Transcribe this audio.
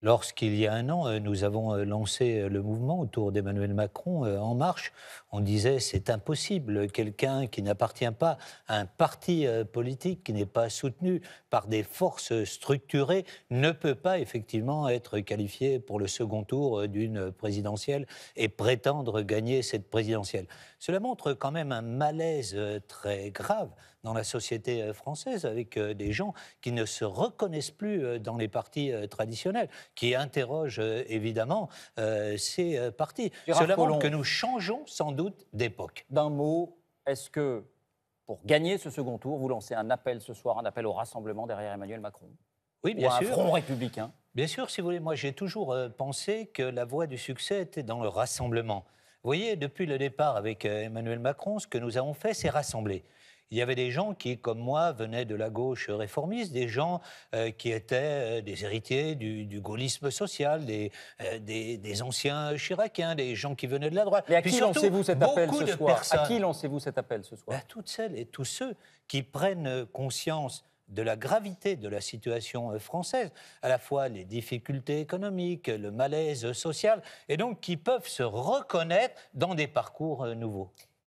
Lorsqu'il y a un an, nous avons lancé le mouvement autour d'Emmanuel Macron, En Marche, on disait c'est impossible, quelqu'un qui n'appartient pas à un parti politique, qui n'est pas soutenu par des forces structurées, ne peut pas effectivement être qualifié pour le second tour d'une présidentielle et prétendre gagner cette présidentielle. Cela montre quand même un malaise très grave dans la société française, avec des gens qui ne se reconnaissent plus dans les partis traditionnels, qui interroge évidemment ces partis. Gérard Cela montre que Collomb, nous changeons sans doute d'époque. d'un mot, est-ce que pour gagner ce second tour, vous lancez un appel ce soir, un appel au rassemblement derrière Emmanuel Macron Oui, ou bien à un sûr. front républicain? Bien sûr, si vous voulez, moi j'ai toujours pensé que la voie du succès était dans le rassemblement. Vous voyez, depuis le départ avec Emmanuel Macron, ce que nous avons fait, c'est rassembler. Il y avait des gens qui, comme moi, venaient de la gauche réformiste, des gens qui étaient des héritiers du gaullisme social, des anciens chiraciens, des gens qui venaient de la droite. Mais à Puis qui surtout, lancez-vous cet appel beaucoup ce de soir? À qui personnes, lancez-vous cet appel ce soir? toutes celles et tous ceux qui prennent conscience de la gravité de la situation française, à la fois les difficultés économiques, le malaise social, et donc qui peuvent se reconnaître dans des parcours nouveaux.